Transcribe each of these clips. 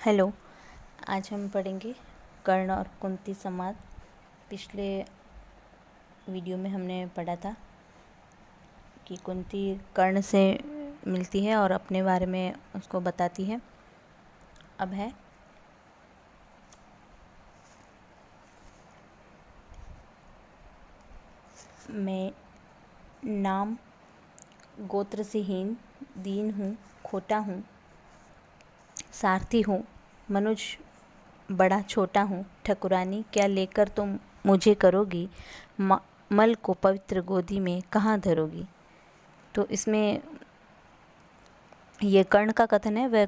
Hello. आज हम पढ़ेंगे कर्ण और कुंती संवाद। पिछले वीडियो में हमने पढ़ा था कि कुंती कर्ण से मिलती है और अपने बारे में उसको बताती है। अब है मैं नाम गोत्र से हीन, दीन हूँ, खोटा हूँ, सारथी हूँ, मनुज बड़ा छोटा हूँ, ठकुरानी क्या लेकर तुम मुझे करोगी, मल को पवित्र गोदी में कहाँ धरोगी। तो इसमें ये कर्ण का कथन है। वह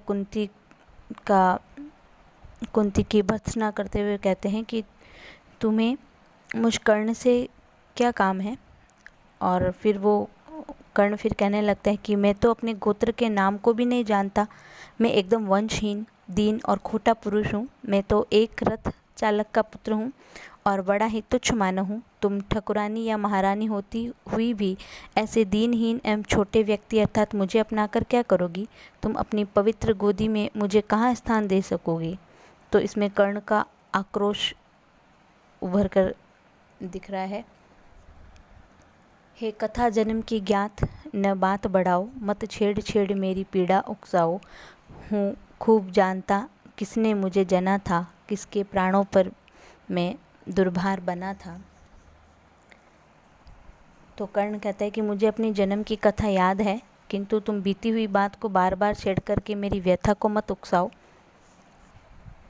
कुंती की भर्त्सना करते हुए कहते हैं कि तुम्हें मुझ कर्ण से क्या काम है। और फिर वो कर्ण फिर कहने लगता है कि मैं तो अपने गोत्र के नाम को भी नहीं जानता, मैं एकदम वंशहीन, दीन और खोटा पुरुष हूँ। मैं तो एक रथ चालक का पुत्र हूँ और बड़ा ही तुच्छ मानव हूँ। तुम ठकुरानी या महारानी होती हुई भी ऐसे दीनहीन एवं छोटे व्यक्ति अर्थात मुझे अपनाकर क्या करोगी। तुम अपनी पवित्र गोदी में मुझे कहाँ स्थान दे सकोगी। तो इसमें कर्ण का आक्रोश उभर कर दिख रहा है। हे कथा जन्म की ज्ञात, न बात बढ़ाओ, मत छेड़ छेड़ मेरी पीड़ा उकसाओ। हूँ खूब जानता किसने मुझे जना था, किसके प्राणों पर मैं दुर्भार बना था। तो कर्ण कहता है कि मुझे अपनी जन्म की कथा याद है, किंतु तुम बीती हुई बात को बार बार छेड़ करके मेरी व्यथा को मत उकसाओ।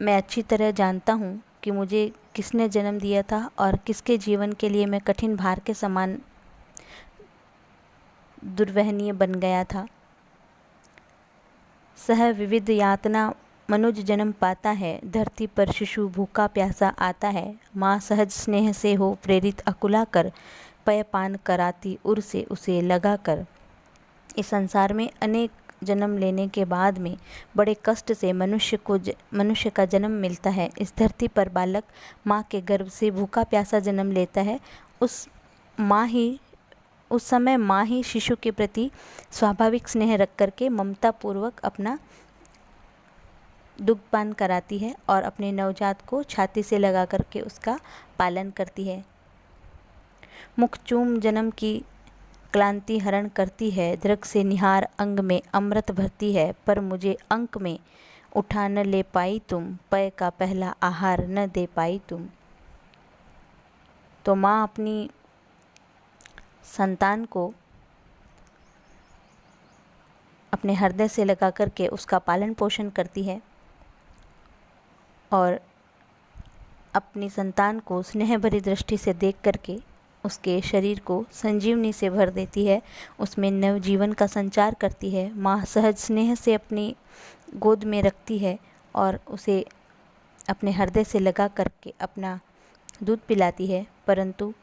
मैं अच्छी तरह जानता हूँ कि मुझे किसने जन्म दिया था और किसके जीवन के लिए मैं कठिन भार के समान दुर्वहनीय बन गया था। सह विविध यातना मनुज जन्म पाता है, धरती पर शिशु भूखा प्यासा आता है। माँ सहज स्नेह से हो प्रेरित अकुला कर, पयपान कराती उर से उसे लगा कर। इस संसार में अनेक जन्म लेने के बाद में बड़े कष्ट से मनुष्य का जन्म मिलता है। इस धरती पर बालक माँ के गर्भ से भूखा प्यासा जन्म लेता है। उस समय माँ ही शिशु के प्रति स्वाभाविक स्नेह रख करके ममता पूर्वक अपना दुग्धपान कराती है और अपने नवजात को छाती से लगा करके उसका पालन करती है। मुखचूम जन्म की क्लांति हरण करती है, दृग से निहार अंग में अमृत भरती है। पर मुझे अंक में उठा न ले पाई तुम, पय का पहला आहार न दे पाई तुम। तो माँ अपनी संतान को अपने हृदय से लगा करके उसका पालन पोषण करती है और अपनी संतान को स्नेह भरी दृष्टि से देख करके उसके शरीर को संजीवनी से भर देती है, उसमें नवजीवन का संचार करती है। माँ सहज स्नेह से अपनी गोद में रखती है और उसे अपने हृदय से लगा करके अपना दूध पिलाती है। परंतु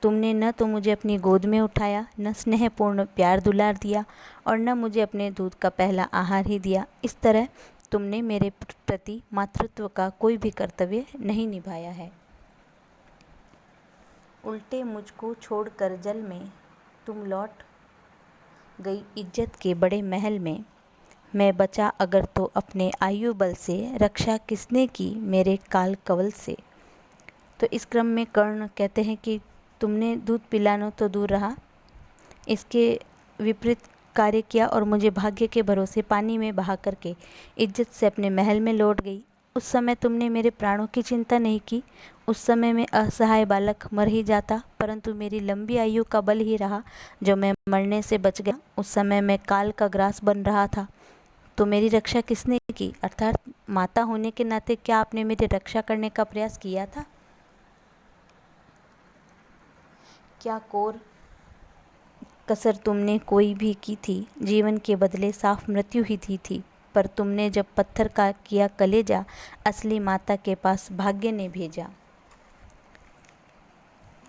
तुमने न तो मुझे अपनी गोद में उठाया, न स्नेहपूर्ण प्यार दुलार दिया और न मुझे अपने दूध का पहला आहार ही दिया। इस तरह तुमने मेरे प्रति मातृत्व का कोई भी कर्तव्य नहीं निभाया है। उल्टे मुझको छोड़कर जल में तुम लौट गई इज्जत के बड़े महल में। मैं बचा अगर तो अपने आयु बल से, रक्षा किसने की मेरे काल कवल से। तो इस क्रम में कर्ण कहते हैं कि तुमने दूध पिलाना तो दूर रहा, इसके विपरीत कार्य किया और मुझे भाग्य के भरोसे पानी में बहा करके इज्जत से अपने महल में लौट गई। उस समय तुमने मेरे प्राणों की चिंता नहीं की। उस समय मैं असहाय बालक मर ही जाता, परंतु मेरी लंबी आयु का बल ही रहा जो मैं मरने से बच गया। उस समय मैं काल का ग्रास बन रहा था, तो मेरी रक्षा किसने की। अर्थात माता होने के नाते क्या आपने मेरी रक्षा करने का प्रयास किया था। क्या कोर कसर तुमने कोई भी की थी, जीवन के बदले साफ मृत्यु ही दी थी। पर तुमने जब पत्थर का किया कलेजा, असली माता के पास भाग्य ने भेजा।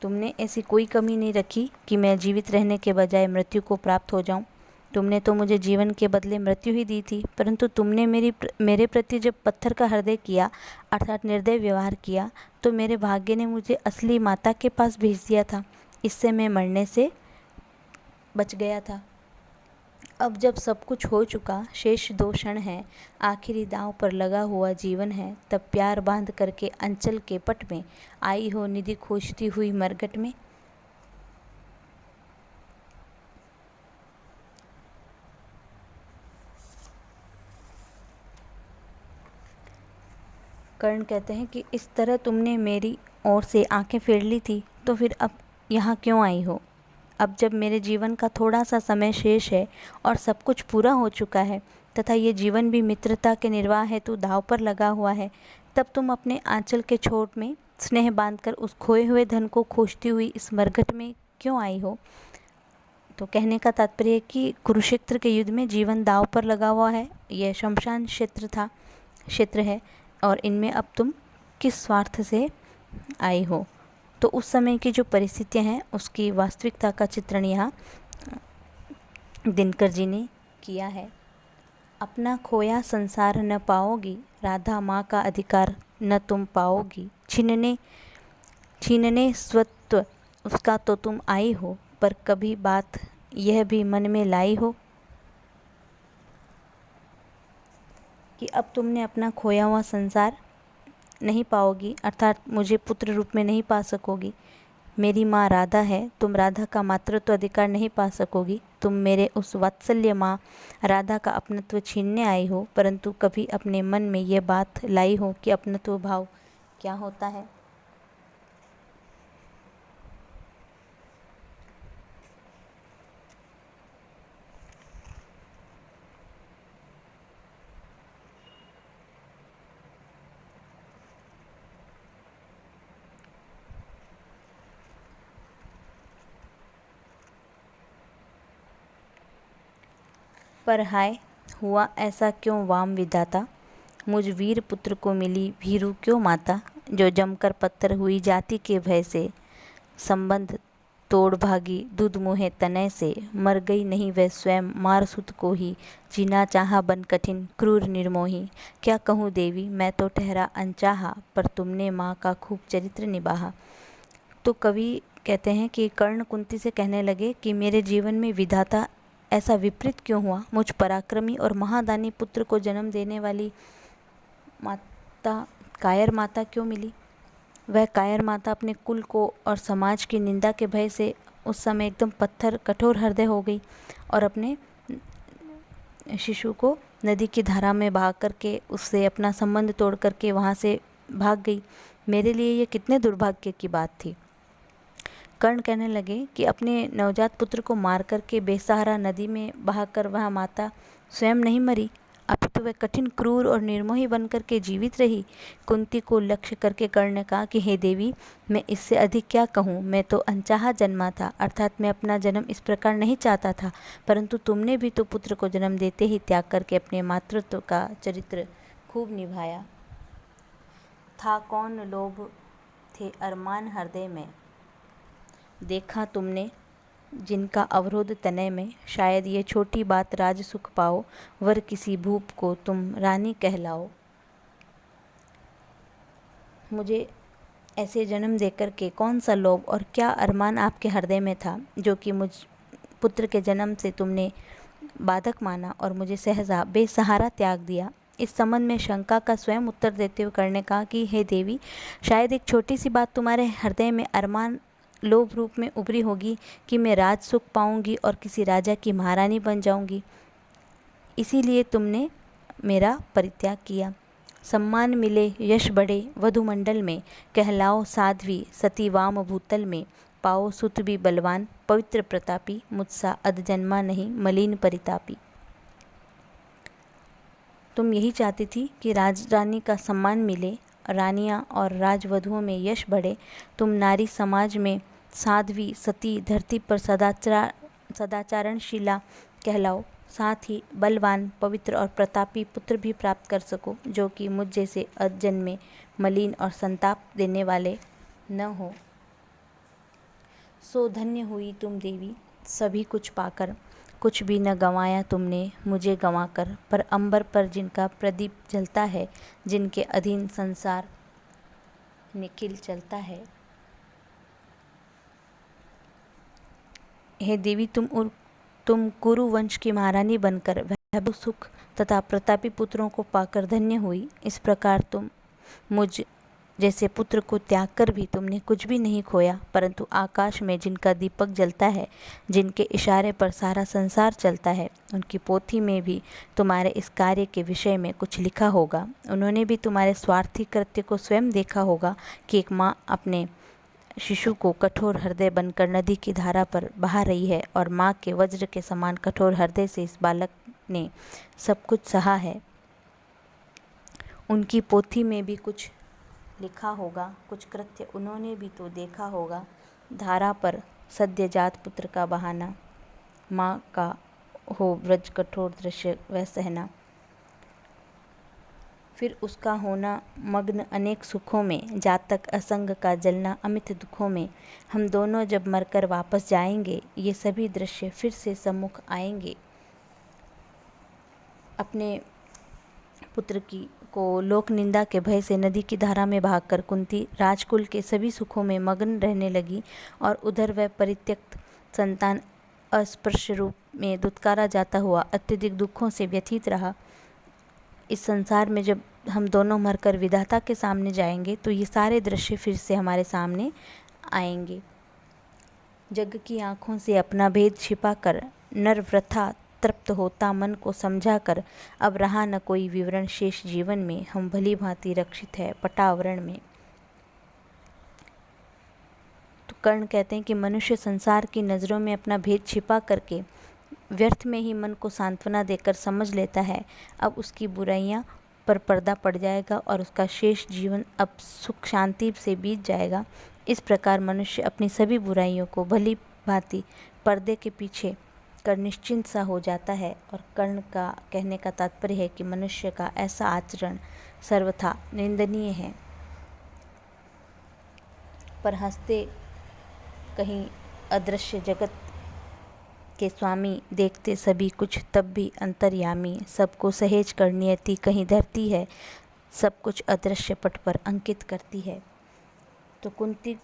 तुमने ऐसी कोई कमी नहीं रखी कि मैं जीवित रहने के बजाय मृत्यु को प्राप्त हो जाऊं। तुमने तो मुझे जीवन के बदले मृत्यु ही दी थी, परंतु तुमने मेरे प्रति जब पत्थर का हृदय किया अर्थात निर्दय व्यवहार किया, तो मेरे भाग्य ने मुझे असली माता के पास भेज दिया था। इससे मैं मरने से बच गया था। अब जब सब कुछ हो चुका, शेष 2 क्षण हैं, आखिरी दांव पर लगा हुआ जीवन है, तब प्यार बांध करके अंचल के पट में आई हो निधि खोजती हुई मरघट में। कर्ण कहते हैं कि इस तरह तुमने मेरी ओर से आंखें फेर ली थी, तो फिर अब यहाँ क्यों आई हो? अब जब मेरे जीवन का थोड़ा सा समय शेष है और सब कुछ पूरा हो चुका है तथा ये जीवन भी मित्रता के निर्वाह हेतु दांव पर लगा हुआ है, तब तुम अपने आंचल के छोर में स्नेह बांधकर उस खोए हुए धन को खोजती हुई इस मरघट में क्यों आई हो? तो कहने का तात्पर्य है कि कुरुक्षेत्र के युद्ध में जीवन दांव पर लगा हुआ है, यह शमशान क्षेत्र है, और इनमें अब तुम किस स्वार्थ से आई हो? तो उस समय की जो परिस्थितियां हैं उसकी वास्तविकता का चित्रण यहाँ दिनकर जी ने किया है। अपना खोया संसार न पाओगी, राधा माँ का अधिकार न तुम पाओगी, छीनने स्वत्व उसका तो तुम आई हो, पर कभी बात यह भी मन में लाई हो कि अब तुमने अपना खोया हुआ संसार नहीं पाओगी, अर्थात मुझे पुत्र रूप में नहीं पा सकोगी। मेरी माँ राधा है, तुम राधा का मातृत्व अधिकार नहीं पा सकोगी। तुम मेरे उस वात्सल्य माँ राधा का अपनत्व छीनने आई हो, परंतु कभी अपने मन में ये बात लाई हो कि अपनत्व भाव क्या होता है? पर हाय, हुआ ऐसा क्यों वाम विधाता, मुझ वीर पुत्र को मिली भीरू क्यों माता, जो जमकर पत्थर हुई जाति के भय से, संबंध तोड़ भागी दूध मुहे तनय से, मर गई नहीं वह स्वयं मार सुत को ही, जीना चाहा बन कठिन क्रूर निर्मोही। क्या कहूँ देवी, मैं तो ठहरा अनचाहा, पर तुमने माँ का खूब चरित्र निभाहा। तो कवि कहते हैं कि कर्ण कुंती से कहने लगे कि मेरे जीवन में विधाता ऐसा विपरीत क्यों हुआ, मुझ पराक्रमी और महादानी पुत्र को जन्म देने वाली माता कायर माता क्यों मिली? वह कायर माता अपने कुल को और समाज की निंदा के भय से उस समय एकदम पत्थर कठोर हृदय हो गई और अपने शिशु को नदी की धारा में बहा करके उससे अपना संबंध तोड़ करके वहाँ से भाग गई। मेरे लिए ये कितने दुर्भाग्य की बात थी। कर्ण कहने लगे कि अपने नवजात पुत्र को मार करके बेसहारा नदी में बहाकर वह माता स्वयं नहीं मरी, अपितु वह कठिन क्रूर और निर्मोही बनकर के जीवित रही। कुंती को लक्ष्य करके कर्ण ने कहा कि हे देवी, मैं इससे अधिक क्या कहूँ, मैं तो अनचाहा जन्मा था, अर्थात मैं अपना जन्म इस प्रकार नहीं चाहता था, परंतु तुमने भी तो पुत्र को जन्म देते ही त्याग करके अपने मातृत्व का चरित्र खूब निभाया। था कौन लोभ थे अरमान हृदय में, देखा तुमने जिनका अवरोध तनय में, शायद ये छोटी बात राज सुख पाओ, वर किसी भूप को तुम रानी कहलाओ। मुझे ऐसे जन्म देकर के कौन सा लोभ और क्या अरमान आपके हृदय में था, जो कि मुझ पुत्र के जन्म से तुमने बाधक माना और मुझे सहजा बेसहारा त्याग दिया। इस संबंध में शंका का स्वयं उत्तर देते हुए कर्ण ने कहा कि हे देवी, शायद एक छोटी सी बात तुम्हारे हृदय में अरमान लोभ रूप में उभरी होगी कि मैं राज सुख पाऊंगी और किसी राजा की महारानी बन जाऊंगी, इसीलिए तुमने मेरा परित्याग किया। सम्मान मिले यश बढ़े वधुमंडल में, कहलाओ साध्वी सती वाम भूतल में, पाओ सुत भी बलवान पवित्र प्रतापी, मुझसा अध जन्मा नहीं मलिन परितापी। तुम यही चाहती थी कि राजरानी का सम्मान मिले, रानियां और राजवधुओं में यश बढ़े, तुम नारी समाज में साध्वी सती धरती पर सदाचारणशीला कहलाओ, साथ ही बलवान पवित्र और प्रतापी पुत्र भी प्राप्त कर सको, जो कि मुझ जैसे अजन्मे मलिन और संताप देने वाले न हो। सो धन्य हुई तुम देवी सभी कुछ पाकर, कुछ भी न गंवाया तुमने मुझे गंवाकर, पर अंबर पर जिनका प्रदीप जलता है, जिनके अधीन संसार निखिल चलता है। हे देवी, तुम तुम कुरु वंश की महारानी बनकर वैभव सुख तथा प्रतापी पुत्रों को पाकर धन्य हुई, इस प्रकार तुम मुझ जैसे पुत्र को त्याग कर भी तुमने कुछ भी नहीं खोया, परंतु आकाश में जिनका दीपक जलता है, जिनके इशारे पर सारा संसार चलता है, उनकी पोथी में भी तुम्हारे इस कार्य के विषय में कुछ लिखा होगा। उन्होंने भी तुम्हारे स्वार्थी कृत्य को स्वयं देखा होगा कि एक माँ अपने शिशु को कठोर हृदय बनकर नदी की धारा पर बहा रही है, और माँ के वज्र के समान कठोर हृदय से इस बालक ने सब कुछ सहा है। उनकी पोथी में भी कुछ लिखा होगा, कुछ कृत्य उन्होंने भी तो देखा होगा। धारा पर सद्यजात पुत्र का बहाना, माँ का हो व्रज कठोर दृश्य वह सहना, फिर उसका होना मग्न अनेक सुखों में, जातक असंग का जलना अमित दुखों में। हम दोनों जब मरकर वापस जाएंगे, ये सभी दृश्य फिर से सम्मुख आएंगे। अपने पुत्र को लोक निंदा के भय से नदी की धारा में भागकर कुंती राजकुल के सभी सुखों में मग्न रहने लगी, और उधर वह परित्यक्त संतान अस्पृश्य रूप में दुत्कारा जाता हुआ अत्यधिक दुखों से व्यथित रहा। इस संसार में जब हम दोनों मरकर विधाता के सामने जाएंगे, तो ये सारे दृश्य फिर से हमारे सामने आएंगे। जग की आँखों से अपना भेद छिपाकर नर वृथा तृप्त होता मन को समझा कर, अब रहा न कोई विवरण शेष जीवन में, हम भली भांति रक्षित है पटावरण में। तो कर्ण कहते हैं कि मनुष्य संसार की नज़रों में अपना भेद छिपा करके व्यर्थ में ही मन को सांत्वना देकर समझ लेता है, अब उसकी बुराइयां पर पर्दा पड़ जाएगा और उसका शेष जीवन अब सुख शांति से बीत जाएगा। इस प्रकार मनुष्य अपनी सभी बुराइयों को भली भांति पर्दे के पीछे कर निश्चिंत सा हो जाता है। और कर्ण का कहने का तात्पर्य है कि मनुष्य का ऐसा आचरण सर्वथा निंदनीय है। पर हंसते कहीं अदृश्य जगत के स्वामी, देखते सभी कुछ तब भी अंतर्यामी, सबको सहेज कर नियति कहीं धरती है, सब कुछ अदृश्य पट पर अंकित करती है। तो कुंती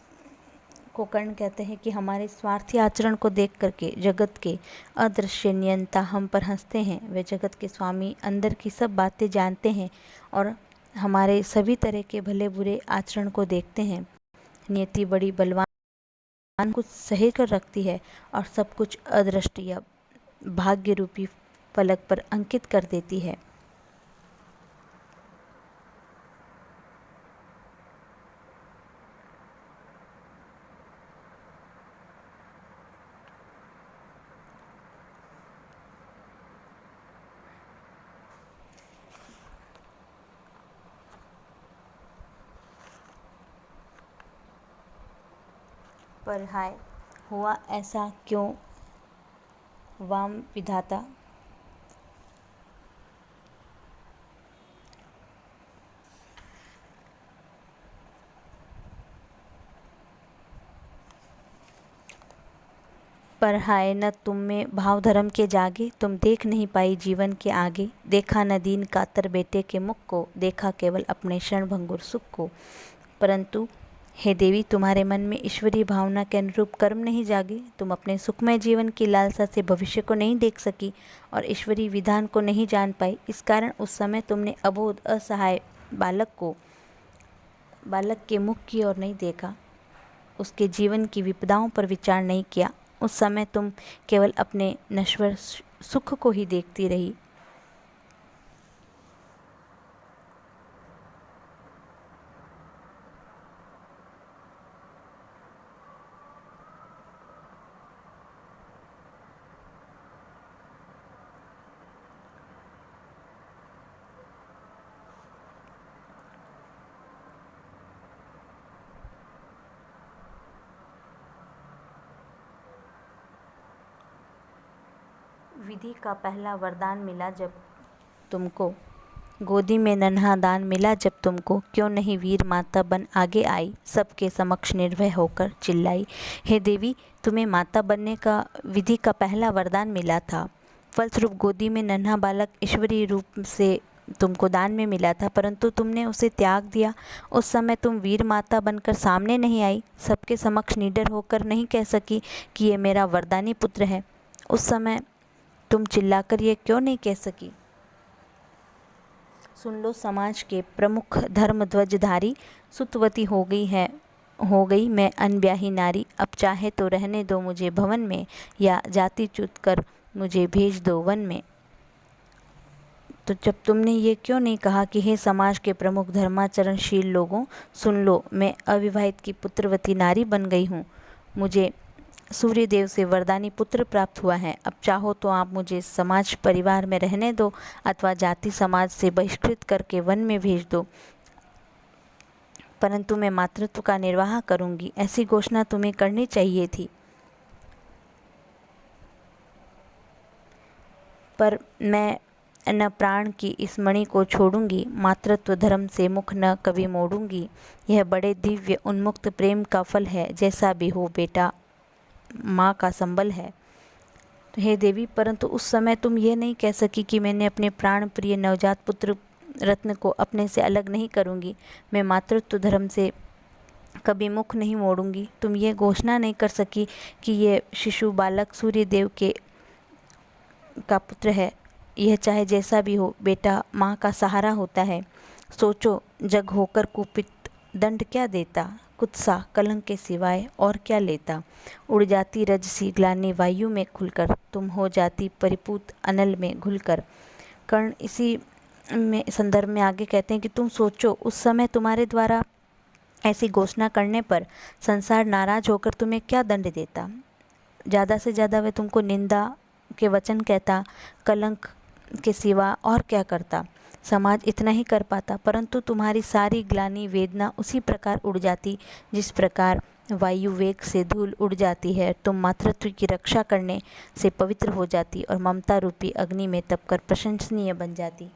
को कर्ण कहते हैं कि हमारे स्वार्थी आचरण को देख करके जगत के अदृश्य नियंता हम पर हंसते हैं। वे जगत के स्वामी अंदर की सब बातें जानते हैं और हमारे सभी तरह के भले बुरे आचरण को देखते हैं। नियति बड़ी बलवान कुछ सहेज कर रखती है और सब कुछ अदृष्ट या भाग्य रूपी फलक पर अंकित कर देती है। पर हाय हुआ ऐसा क्यों वाम विधाता, पर हाय न तुम में भाव धर्म के जागे, तुम देख नहीं पाई जीवन के आगे। देखा न दीन कातर बेटे के मुख को, देखा केवल अपने क्षण भंगुर सुख को। परंतु हे देवी, तुम्हारे मन में ईश्वरीय भावना के अनुरूप कर्म नहीं जागे। तुम अपने सुखमय जीवन की लालसा से भविष्य को नहीं देख सकी और ईश्वरीय विधान को नहीं जान पाई। इस कारण उस समय तुमने अबोध असहाय बालक के मुख की ओर नहीं देखा, उसके जीवन की विपदाओं पर विचार नहीं किया। उस समय तुम केवल अपने नश्वर सुख को ही देखती रही। विधि का पहला वरदान मिला जब तुमको, गोदी में नन्हा दान मिला जब तुमको, क्यों नहीं वीर माता बन आगे आई, सबके समक्ष निर्भय होकर चिल्लाई। हे देवी, तुम्हें माता बनने का विधि का पहला वरदान मिला था। फलस्वरूप गोदी में नन्हा बालक ईश्वरीय रूप से तुमको दान में मिला था, परंतु तुमने उसे त्याग दिया। उस समय तुम वीर माता बनकर सामने नहीं आई, सबके समक्ष निडर होकर नहीं कह सकी कि ये मेरा वरदानी पुत्र है। उस समय तुम चिल्लाकर ये क्यों नहीं कह सकी? सुन लो, समाज के प्रमुख धर्म ध्वजधारी सुतवती हो गई मैं अनब्याही नारी। अब चाहे तो रहने दो मुझे भवन में, या जाति च्युत कर मुझे भेज दो वन में। तो जब तुमने ये क्यों नहीं कहा कि हे समाज के प्रमुख धर्माचरणशील लोगों, सुन लो, मैं अविवाहित की पुत्रवती नारी बन गई हूँ। मुझे सूर्यदेव से वरदानी पुत्र प्राप्त हुआ है। अब चाहो तो आप मुझे समाज परिवार में रहने दो, अथवा जाति समाज से बहिष्कृत करके वन में भेज दो, परंतु मैं मातृत्व का निर्वाह करूंगी। ऐसी घोषणा तुम्हें करनी चाहिए थी। पर मैं न प्राण की इस मणि को छोड़ूंगी, मातृत्व धर्म से मुख न कभी मोड़ूंगी। यह बड़े दिव्य उन्मुक्त प्रेम का फल है, जैसा भी हो बेटा माँ का संबल है। तो हे देवी, परंतु उस समय तुम ये नहीं कह सकी कि मैंने अपने प्राण प्रिय नवजात पुत्र रत्न को अपने से अलग नहीं करूंगी, मैं मातृत्व धर्म से कभी मुख नहीं मोड़ूंगी। तुम ये घोषणा नहीं कर सकी कि ये शिशु बालक सूर्यदेव का पुत्र है। यह चाहे जैसा भी हो बेटा माँ का सहारा होता है। सोचो, जग होकर कुपित दंड क्या देता, कुत्सा कलंक के सिवाय और क्या लेता। उड़ जाती रजसी ग्लानि वायु में खुलकर, तुम हो जाती परिपूत अनल में घुलकर। कर्ण इसी में संदर्भ में आगे कहते हैं कि तुम सोचो, उस समय तुम्हारे द्वारा ऐसी घोषणा करने पर संसार नाराज होकर तुम्हें क्या दंड देता। ज़्यादा से ज़्यादा वह तुमको निंदा के वचन कहता, कलंक के सिवा और क्या करता। समाज इतना ही कर पाता, परंतु तुम्हारी सारी ग्लानि वेदना उसी प्रकार उड़ जाती जिस प्रकार वायु वेग से धूल उड़ जाती है। तुम मातृत्व की रक्षा करने से पवित्र हो जाती और ममता रूपी अग्नि में तपकर प्रशंसनीय बन जाती।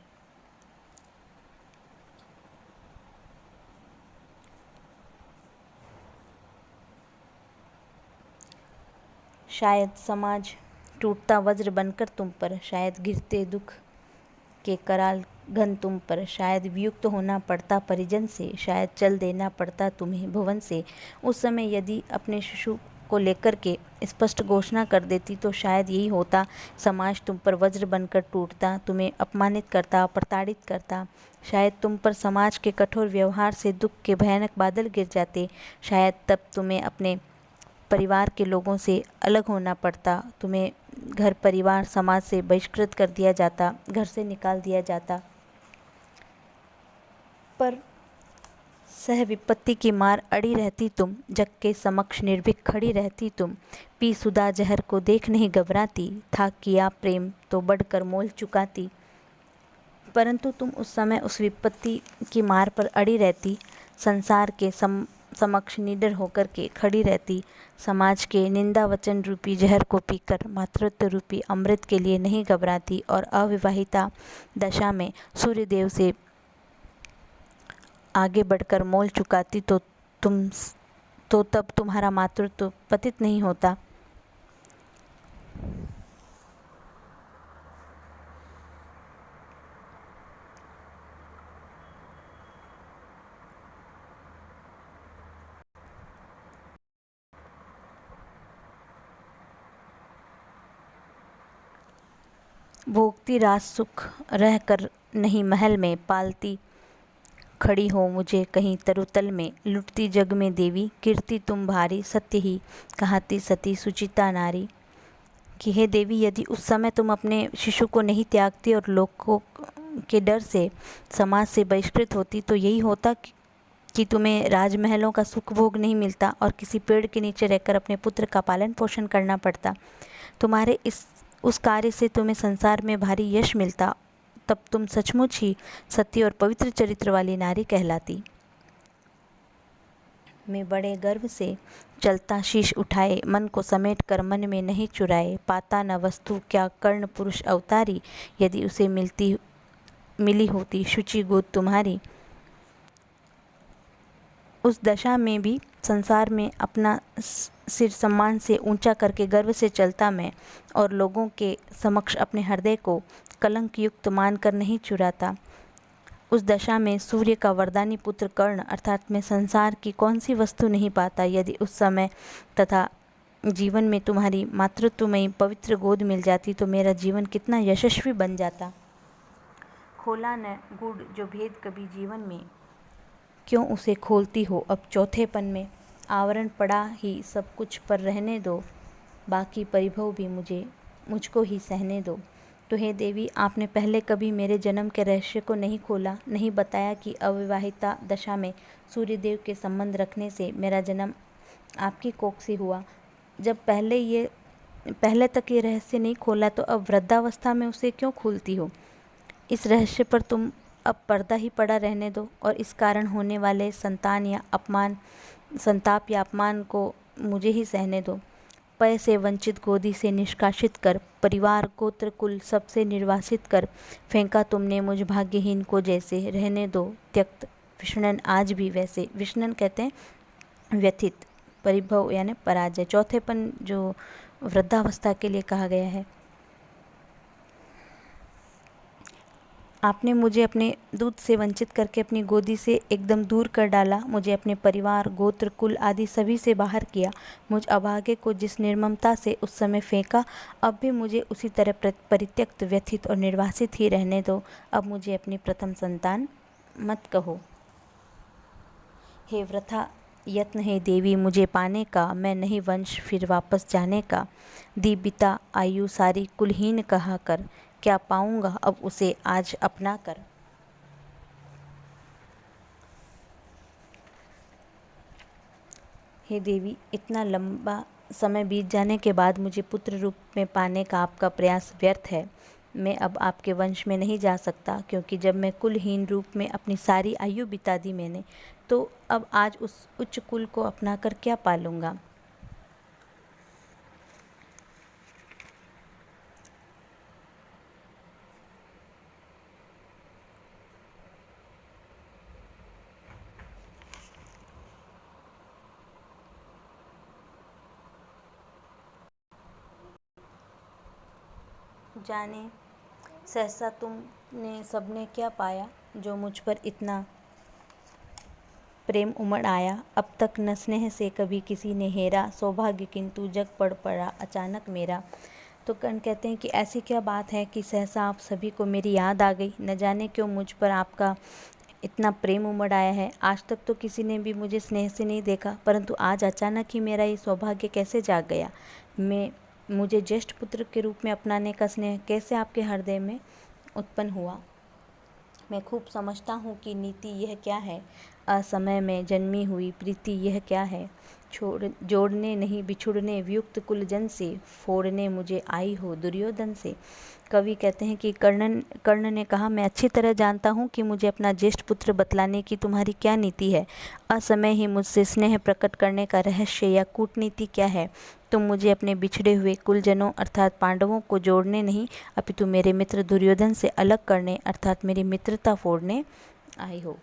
शायद समाज टूटता वज्र बनकर तुम पर, शायद गिरते दुख के कराल घन तुम पर, शायद वियुक्त होना पड़ता परिजन से, शायद चल देना पड़ता तुम्हें भुवन से। उस समय यदि अपने शिशु को लेकर के स्पष्ट घोषणा कर देती तो शायद यही होता, समाज तुम पर वज्र बनकर टूटता, तुम्हें अपमानित करता, प्रताड़ित करता। शायद तुम पर समाज के कठोर व्यवहार से दुख के भयानक बादल गिर जाते। शायद तब तुम्हें अपने परिवार के लोगों से अलग होना पड़ता, तुम्हें घर परिवार समाज से बहिष्कृत कर दिया जाता, घर से निकाल दिया जाता। पर सह विपत्ति की मार अड़ी रहती तुम, जग के समक्ष निर्भीक खड़ी रहती तुम। पी सुधा जहर को देख नहीं घबराती, था किया प्रेम तो बढ़कर मोल चुकाती। परंतु तुम उस समय उस विपत्ति की मार पर अड़ी रहती, संसार के समक्ष निडर होकर के खड़ी रहती, समाज के निंदा वचन रूपी जहर को पीकर मातृत्व रूपी अमृत के लिए नहीं घबराती, और अविवाहिता दशा में सूर्यदेव से आगे बढ़कर मोल चुकाती तो तब तुम्हारा मातृत्व पतित नहीं होता। भोगती रास सुख रह कर नहीं महल में, पालती खड़ी हो मुझे कहीं तरुतल में। लुटती जग में देवी कीर्ति तुम भारी, सत्य ही कहाती सती सुचिता नारी। कि हे देवी, यदि उस समय तुम अपने शिशु को नहीं त्यागती और लोगों के डर से समाज से बहिष्कृत होती तो यही होता कि तुम्हें राजमहलों का सुख भोग नहीं मिलता और किसी पेड़ के नीचे रहकर अपने पुत्र का पालन पोषण करना पड़ता। तुम्हारे उस कार्य से तुम्हें संसार में भारी यश मिलता, तब तुम सचमुच ही सत्य और पवित्र चरित्र वाली नारी कहलाती। मैं बड़े गर्व से चलता शीश उठाए, मन को समेट कर मन में नहीं चुराए। पाता न वस्तु क्या कर्ण पुरुष अवतारी, यदि उसे मिली होती शुचि गोद तुम्हारी। उस दशा में भी संसार में अपना सिर सम्मान से ऊंचा करके गर्व से चलता मैं, और लोगों के समक्ष अपने हृदय को कलंक युक्त मानकर नहीं चुराता। उस दशा में सूर्य का वरदानी पुत्र कर्ण अर्थात मैं संसार की कौन सी वस्तु नहीं पाता, यदि उस समय तथा जीवन में तुम्हारी मातृत्वमयी पवित्र गोद मिल जाती तो मेरा जीवन कितना यशस्वी बन जाता। खोला न गुड़ जो भेद कभी जीवन में, क्यों उसे खोलती हो अब चौथेपन में। आवरण पड़ा ही सब कुछ पर रहने दो, बाकी परिभव भी मुझको ही सहने दो। तो हे देवी, आपने पहले कभी मेरे जन्म के रहस्य को नहीं खोला, नहीं बताया कि अविवाहिता दशा में सूर्यदेव के संबंध रखने से मेरा जन्म आपकी कोख से हुआ। जब पहले तक ये रहस्य नहीं खोला तो अब वृद्धावस्था में उसे क्यों खोलती हो। इस रहस्य पर तुम अब पर्दा ही पड़ा रहने दो और इस कारण होने वाले संताप या अपमान को मुझे ही सहने दो। पय से वंचित गोदी से निष्कासित कर, परिवार गोत्र कुल सबसे निर्वासित कर, फेंका तुमने मुझ भाग्यहीन को जैसे। रहने दो त्यक्त विष्णन आज भी वैसे। विष्णन कहते हैं व्यथित, परिभव यानी पराजय। चौथेपन जो वृद्धावस्था के लिए कहा गया है। आपने मुझे अपने दूध से वंचित करके अपनी गोदी से एकदम दूर कर डाला, मुझे अपने परिवार गोत्र कुल आदि सभी से बाहर किया। मुझ अभागे को जिस निर्ममता से उस समय फेंका, अब भी मुझे उसी तरह परित्यक्त, व्यथित और निर्वासित ही रहने दो। अब मुझे अपनी प्रथम संतान मत कहो। हे वृथा यत्न है देवी मुझे पाने का, मैं नहीं वंश फिर वापस जाने का। दीपिता आयु सारी कुलहीन कहा कर, क्या पाऊंगा अब उसे आज अपना कर। हे देवी, इतना लंबा समय बीत जाने के बाद मुझे पुत्र रूप में पाने का आपका प्रयास व्यर्थ है। मैं अब आपके वंश में नहीं जा सकता, क्योंकि जब मैं कुलहीन रूप में अपनी सारी आयु बिता दी मैंने, तो अब आज उस उच्च कुल को अपनाकर क्या पालूंगा। जाने सहसा तुमने सबने क्या पाया, जो मुझ पर इतना प्रेम उमड़ आया। अब तक न स्नेह से कभी किसी ने हेरा, सौभाग्य किंतु जग पड़ा अचानक मेरा। तो कर्ण कहते हैं कि ऐसी क्या बात है कि सहसा आप सभी को मेरी याद आ गई। न जाने क्यों मुझ पर आपका इतना प्रेम उमड़ आया है। आज तक तो किसी ने भी मुझे स्नेह से नहीं देखा, परंतु आज अचानक ही मेरा ये सौभाग्य कैसे जाग गया। मुझे ज्येष्ठ पुत्र के रूप में अपनाने का स्नेह कैसे आपके हृदय में उत्पन्न हुआ। मैं खूब समझता हूँ कि नीति यह क्या है, असमय में जन्मी हुई प्रीति यह क्या है। जोड़ने नहीं बिछुड़ने वियुक्त कुलजन से, फोड़ने मुझे आई हो दुर्योधन से। कवि कहते हैं कि कर्ण ने कहा, मैं अच्छी तरह जानता हूँ कि मुझे अपना ज्येष्ठ पुत्र बतलाने की तुम्हारी क्या नीति है। असमय ही मुझसे स्नेह प्रकट करने का रहस्य या कूटनीति क्या है। तुम मुझे अपने बिछड़े हुए कुलजनों अर्थात पांडवों को जोड़ने नहीं, अपितु मेरे मित्र दुर्योधन से अलग करने अर्थात मेरी मित्रता फोड़ने आई हो।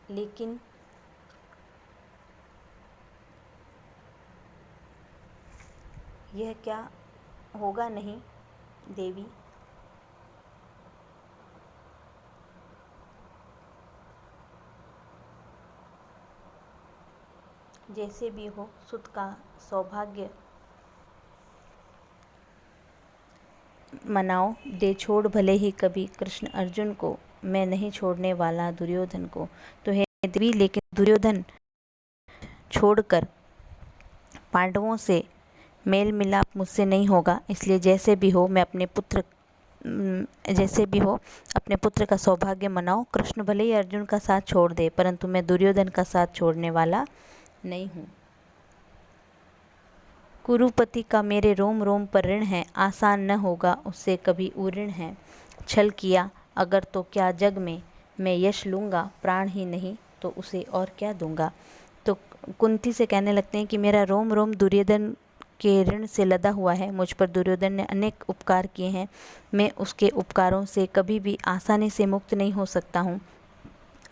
लेकिन यह क्या होगा नहीं देवी। जैसे भी हो सुत का सौभाग्य मनाओ, दे छोड़ भले ही कभी कृष्ण अर्जुन को, मैं नहीं छोड़ने वाला दुर्योधन को। तो हे देवी, लेकिन दुर्योधन छोड़कर पांडवों से मेल मिलाप मुझसे नहीं होगा, इसलिए जैसे भी हो अपने पुत्र का सौभाग्य मनाओ। कृष्ण भले ही अर्जुन का साथ छोड़ दे, परंतु मैं दुर्योधन का साथ छोड़ने वाला नहीं हूँ। कुरुपति का मेरे रोम रोम पर ऋण है, आसान न होगा उससे कभी ऊऋण है। छल किया अगर तो क्या जग में, मैं यश लूँगा प्राण ही नहीं तो उसे और क्या दूंगा। तो कुंती से कहने लगते हैं कि मेरा रोम रोम दुर्योधन के ऋण से लदा हुआ है। मुझ पर दुर्योधन ने अनेक उपकार किए हैं, मैं उसके उपकारों से कभी भी आसानी से मुक्त नहीं हो सकता हूँ।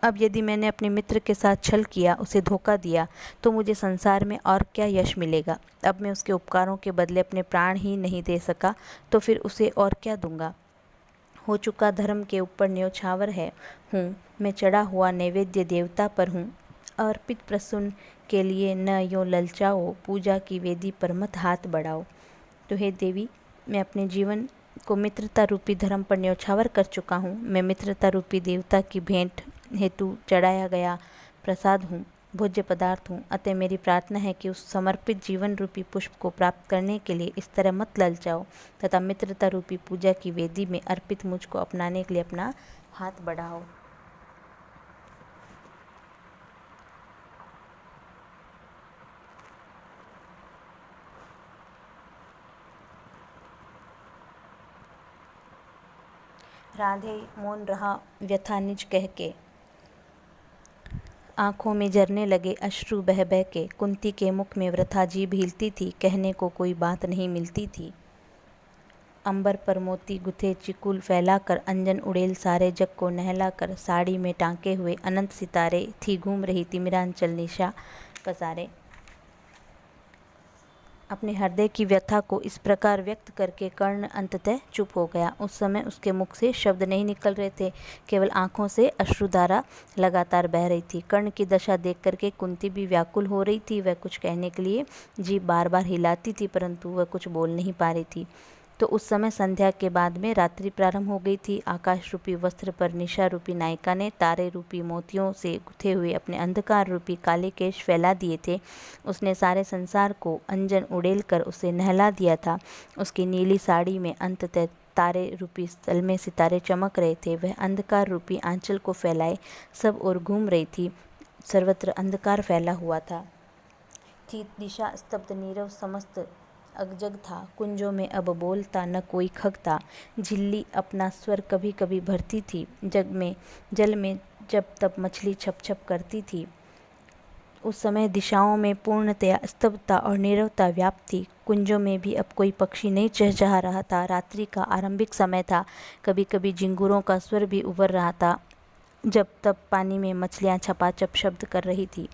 अब यदि मैंने अपने मित्र के साथ छल किया, उसे धोखा दिया, तो मुझे संसार में और क्या यश मिलेगा। अब मैं उसके उपकारों के बदले अपने प्राण ही नहीं दे सका, तो फिर उसे और क्या दूंगा। हो चुका धर्म के ऊपर न्योछावर हूँ मैं, चढ़ा हुआ नैवेद्य देवता पर हूँ। अर्पित प्रसून के लिए न यूँ ललचाओ, पूजा की वेदी पर मत हाथ बढ़ाओ। तो हे देवी, मैं अपने जीवन को मित्रता रूपी धर्म पर न्यौछावर कर चुका हूँ। मैं मित्रता रूपी देवता की भेंट हेतु चढ़ाया गया प्रसाद हूँ, भोज्य पदार्थ हूँ। अतः मेरी प्रार्थना है कि उस समर्पित जीवन रूपी पुष्प को प्राप्त करने के लिए इस तरह मत ललचाओ तथा मित्रता रूपी पूजा की वेदी में अर्पित मुझको अपनाने के लिए अपना हाथ बढ़ाओ। राधे मौन रहा व्यथा निज कह के, आँखों में झरने लगे अश्रु बह बह के। कुंती के मुख में वृथा जीभ हिलती थी, कहने को कोई बात नहीं मिलती थी। अंबर पर मोती गुथे चिकुल फैलाकर, अंजन उड़ेल सारे जग को नहलाकर, साड़ी में टांके हुए अनंत सितारे, थी घूम रही तिमिरांचल निशा पसारे। अपने हृदय की व्यथा को इस प्रकार व्यक्त करके कर्ण अंततः चुप हो गया। उस समय उसके मुख से शब्द नहीं निकल रहे थे, केवल आंखों से अश्रुधारा लगातार बह रही थी। कर्ण की दशा देख करके कुंती भी व्याकुल हो रही थी। वह कुछ कहने के लिए जीभ बार बार हिलाती थी, परंतु वह कुछ बोल नहीं पा रही थी। तो उस समय संध्या के बाद में रात्रि प्रारंभ हो गई थी। आकाश रूपी वस्त्र पर निशा रूपी नायिका ने तारे रूपी मोतियों से गुथे हुए अपने अंधकार रूपी काले केश फैला दिए थे। उसने सारे संसार को अंजन उड़ेल कर उसे नहला दिया था। उसकी नीली साड़ी में अंततः तारे रूपी स्थल में सितारे चमक रहे थे। वह अंधकार रूपी आंचल को फैलाए सब ओर घूम रही थी। सर्वत्र अंधकार फैला हुआ था। थी दिशा स्तब्ध, नीरव समस्त अगजग था। कुंजों में अब बोलता न कोई खगता। झिल्ली अपना स्वर कभी कभी भरती थी। जल में जब तब मछली छप छप करती थी। उस समय दिशाओं में पूर्णतया स्तब्धता और नीरवता व्याप्त थी। कुंजों में भी अब कोई पक्षी नहीं चहचहा रहा था। रात्रि का आरंभिक समय था। कभी कभी झिंगुरों का स्वर भी उभर रहा था। जब तब पानी में मछलियाँ छपाछप शब्द कर रही थी।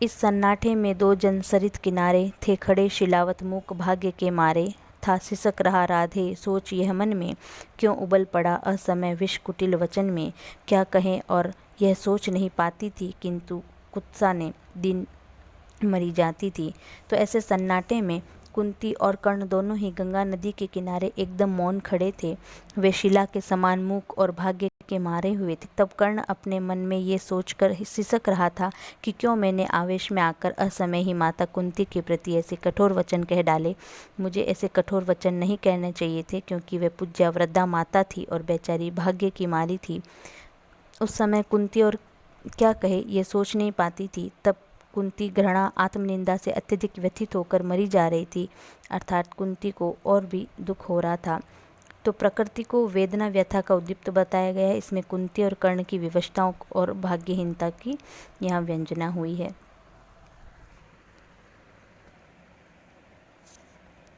इस सन्नाटे में दो जन सरित किनारे थे खड़े, शिलावत मूक भाग्य के मारे। था सिसक रहा राधे सोच यह मन में, क्यों उबल पड़ा असमय विष कुटिल वचन में। क्या कहें और यह सोच नहीं पाती थी, किंतु कुत्सा ने दिन मरी जाती थी। तो ऐसे सन्नाटे में कुंती और कर्ण दोनों ही गंगा नदी के किनारे एकदम मौन खड़े थे। वे शिला के समान मूक और भाग्य के मारे हुए थे। तब कर्ण अपने मन में ये सोचकर सिसक रहा था कि क्यों मैंने आवेश में आकर असमय ही माता कुंती के प्रति ऐसे कठोर वचन कह डाले। मुझे ऐसे कठोर वचन नहीं कहने चाहिए थे, क्योंकि वे पूज्या वृद्धा माता थी और बेचारी भाग्य की मारी थी। उस समय कुंती और क्या कहे ये सोच नहीं पाती थी। तब कुंती घृणा आत्मनिंदा से अत्यधिक व्यथित होकर मरी जा रही थी, अर्थात कुंती को और भी दुख हो रहा था। तो प्रकृति को वेदना व्यथा का उद्दीप्त बताया गया है। इसमें कुंती और कर्ण की विवशताओं और भाग्यहीनता की यहाँ व्यंजना हुई है।